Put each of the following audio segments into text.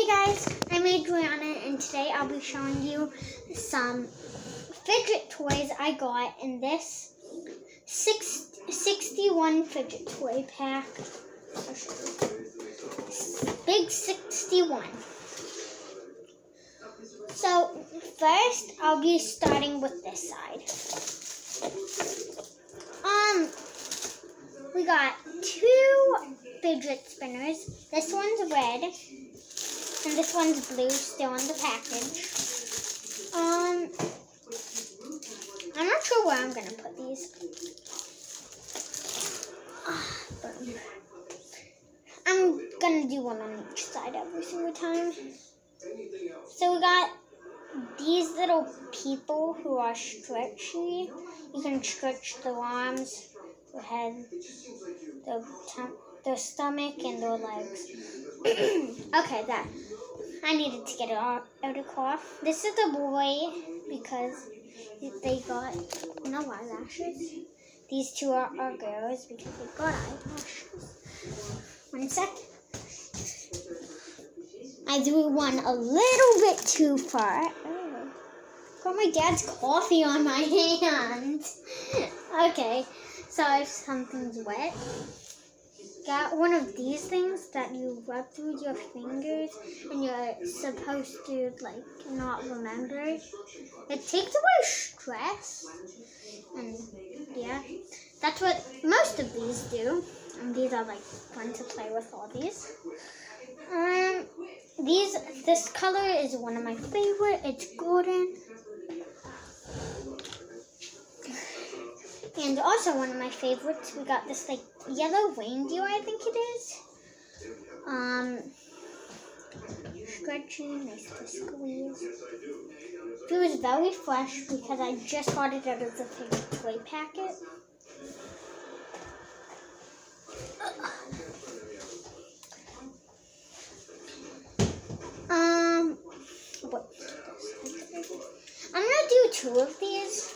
Hey guys, I'm Adriana and today I'll be showing you some fidget toys I got in this 61 fidget toy pack. Big 61. So first I'll be starting with this side. We got 2 fidget spinners. This one's red. And this one's blue, still in the package. I'm not sure where I'm going to put these. I'm going to do one on each side every single time. So we got these little people who are stretchy. You can stretch their arms, their head, their stomach, and their legs. Okay, that. I needed to get it out of the car. This is the boy because they got no eyelashes. These two are girls because they got eyelashes. 1 sec. I threw one a little bit too far. Oh. Got my dad's coffee on my hand. Okay, so if something's wet. Got one of these things that you rub through your fingers and you're supposed to not remember. It takes away stress. And yeah, that's what most of these do. And these are fun to play with, all these. This color is one of my favorite. It's golden. And also one of my favorites, we got this yellow reindeer, I think it is. Stretchy, nice to squeeze. It was very fresh because I just got it out of the fidget toy packet. I'm gonna do 2 of these.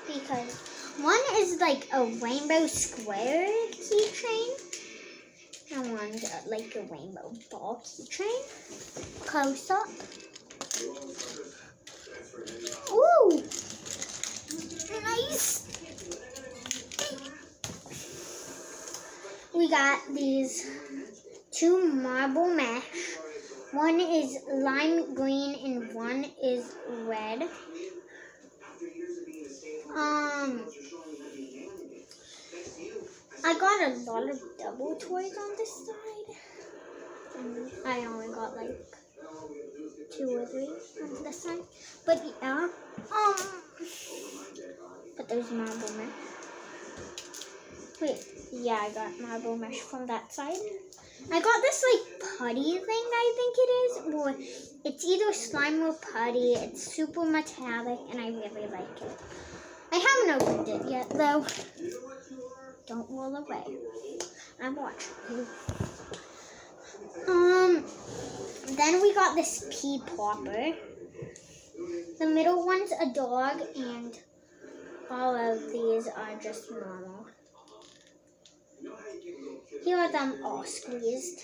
Because one is a rainbow square keychain, and one's a rainbow ball keychain. Close up. Ooh, nice. We got these 2 marble mesh. One is lime green and one is red. I got a lot of double toys on this side, and I only got 2 or 3 on this side. But yeah, but there's marble mesh. Wait, yeah, I got marble mesh from that side. I got this putty thing, I think it is, or it's either slime or putty. It's super metallic, and I really like it. I haven't opened it yet, though. Don't roll away. I'm watching you. Then we got this pea popper. The middle one's a dog, and all of these are just normal. Here are them all squeezed.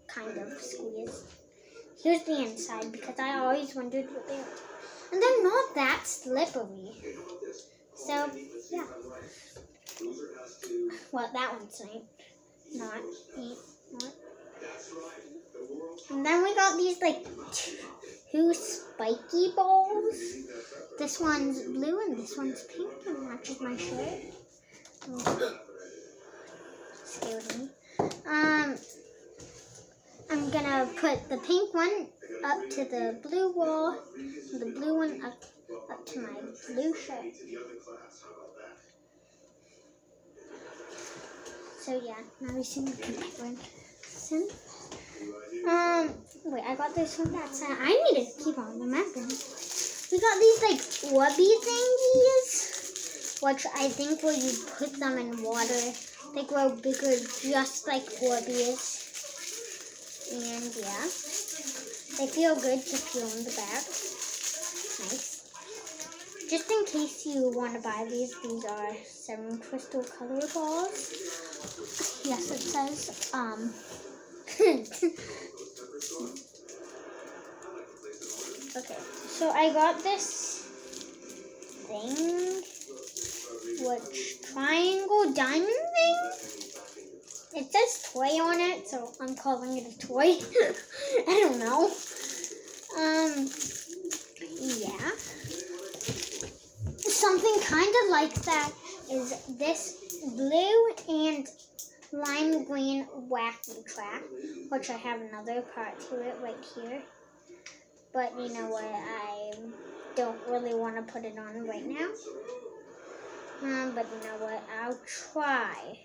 Kind of squeezed. Here's the inside, because I always wondered what they are. And they're not that slippery. So, yeah. Well, that one's not. And then we got these, 2 spiky balls. This one's blue and this one's pink, and matches my shirt. Scared me. I'm gonna put the pink one up to the blue wall, and the blue one up to my blue shirt. So yeah, now we see the comparison. Wait, I got this from that side. I need to keep on remembering. We got these Orby thingies, which I think when you put them in water, they grow bigger just like Orbeez. And yeah, they feel good to feel in the bag. Nice. Just in case you want to buy these are 7 crystal color balls. Yes, it says Okay, so I got this thing, which triangle diamond thing. It says toy on it, so I'm calling it a toy. I don't know. Yeah. Something kind of like that is this blue and lime green wacky track, which I have another part to it right here. But you know what? I don't really want to put it on right now. But you know what? I'll try.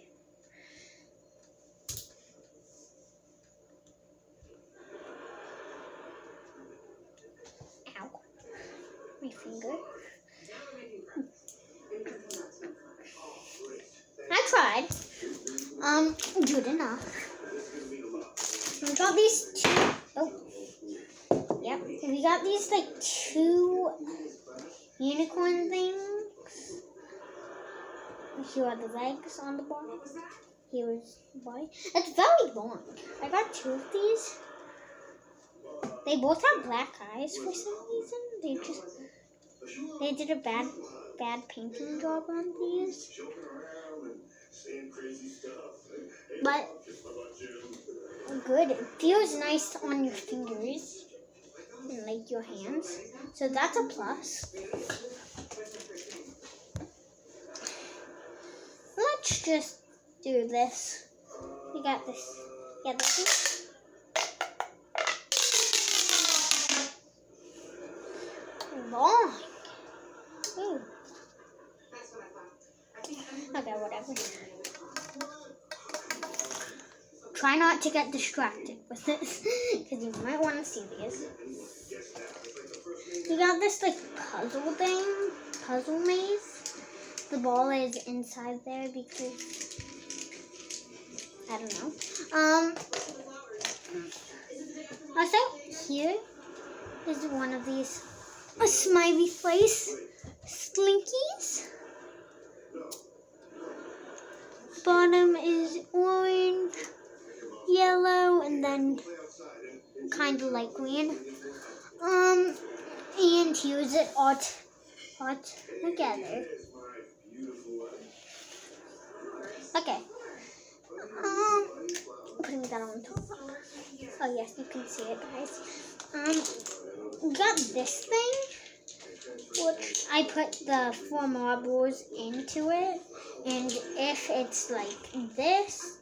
Ow. My finger. I tried. Good enough. We got these two. Oh. Yep. We got these like two unicorn things. Here are the legs on the bottom. Here's the body. It's very long. I got two of these. They both have black eyes for some reason. They did a bad painting job on these. But good. It feels nice on your fingers and like your hands. So that's a plus. Let's just do this. We got this. Yeah, this is. Long. Ooh. Okay, whatever. Try not to get distracted with this, because you might want to see these. We got this like puzzle maze. The ball is inside there because I don't know. Also here is one of these smiley face slinkies. Bottom is orange, yellow, and then kind of like green. And use it all together. Okay. Putting that on top. Oh yes, you can see it, guys. Got this thing, which I put the 4 marbles into it, and if it's like this,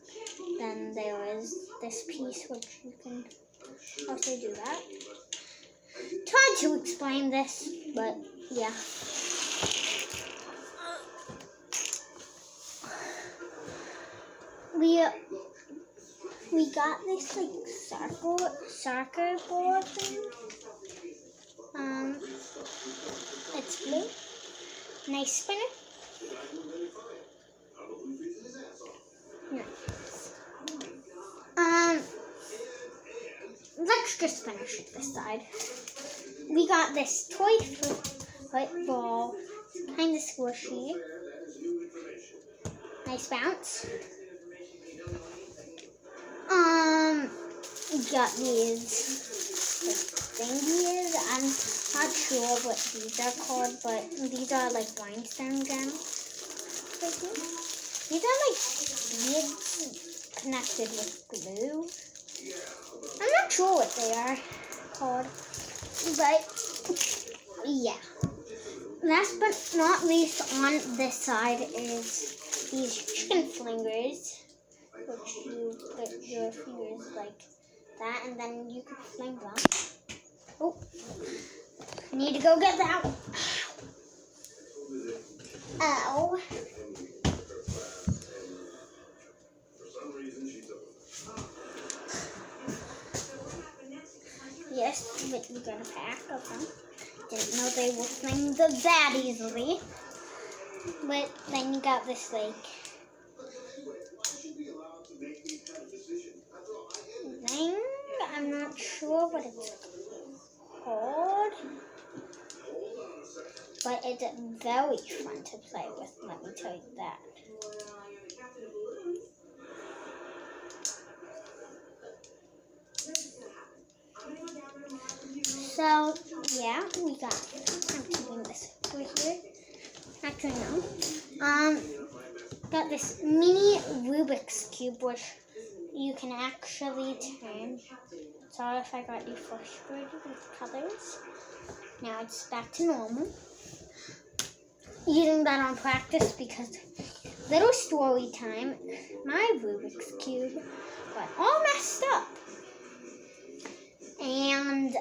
then there is this piece which you can also do that. Tried to explain this, but yeah. We got this like soccer ball thing. It's blue. Nice spinner. Nice. Let's just finish this side. We got this toy football. It's kind of squishy. Nice bounce. Got these thingies. I'm not sure what these are called, but these are like rhinestone gems. These are like beads connected with glue. I'm not sure what they are called, but yeah. Last but not least on this side is these chicken flingers, which you put your fingers like that, and then you can fling them. Oh, I need to go get that one. Ow. Yes, but we got a pack of them. Didn't know they would fling that easily. But then you got this like thing. I'm not sure what it's called, but it's very fun to play with, let me tell you that. So, yeah, we got, I'm keeping this over here. Actually, no. Got this mini Rubik's Cube, which you can actually turn. Sorry if I got you frustrated with colors. Now it's back to normal. Using that on practice because little story time. My Rubik's Cube got all messed up. And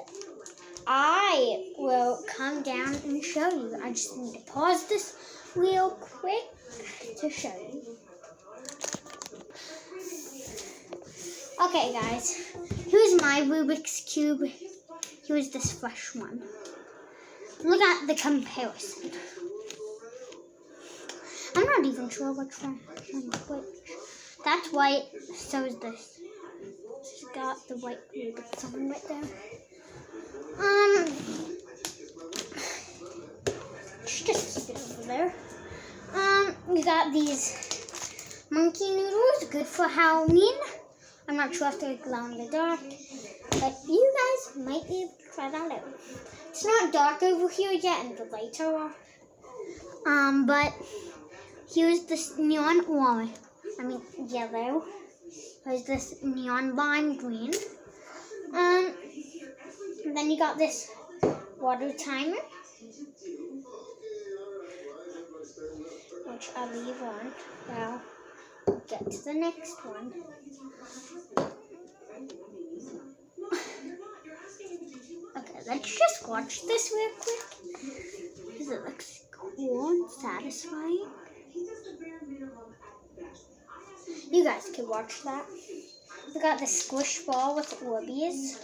I will come down and show you. I just need to pause this real quick to show you. Okay, guys. Here's my Rubik's Cube. Here's this fresh one. Look at the comparison. I'm not even sure which one is which. That's white, so is this. It's got the white Rubik's on right there. Just keep it over there. We got these monkey noodles, good for Halloween. I'm not sure if they glow in the dark, but you guys might be able to try that out. It's not dark over here yet, and the lights are off. But here's this neon orange. Yellow. Here's this neon lime green. And then you got this water timer, which I'll leave on. Now, we'll get to the next one. Okay, let's just watch this real quick, because it looks cool and satisfying. You guys can watch that. We got the squish ball with Orbeez.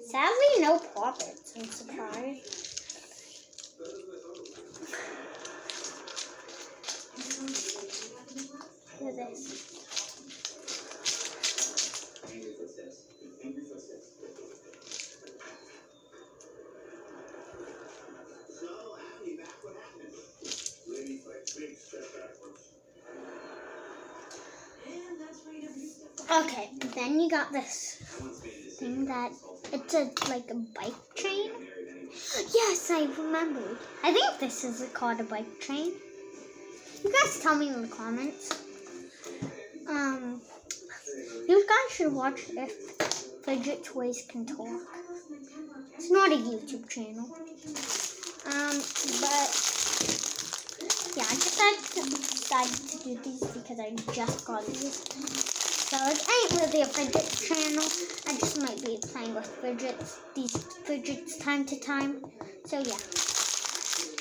Sadly, no poppets. I'm surprised. Look at this. Okay, then you got this thing that it's like a bike train. Yes, I remembered. I think this is called a bike train. You guys tell me in the comments. You guys should watch If Fidget Toys Can Talk. It's not a YouTube channel. But yeah, I decided to do these because I just got these. So it ain't really a fidget channel. I just might be playing with these fidgets time to time. So yeah.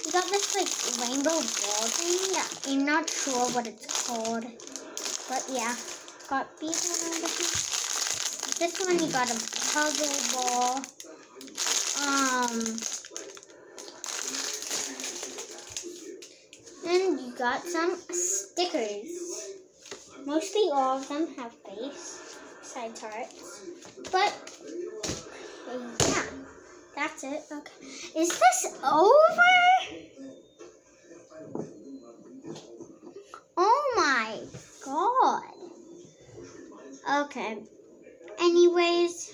You got this like rainbow ball thing. Yeah, I'm not sure what it's called. But yeah. Got these one over here. This one you got a puzzle ball. And you got some stickers. Mostly all of them have face, besides hearts. But yeah, that's it. Okay. Is this over? Oh my god. Okay. Anyways,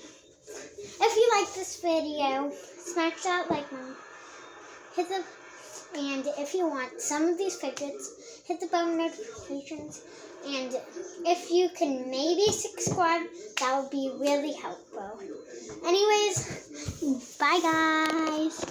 if you like this video, smash that like button. And if you want some of these fidgets, hit the bell notifications. And if you can maybe subscribe, that would be really helpful. Anyways, bye guys.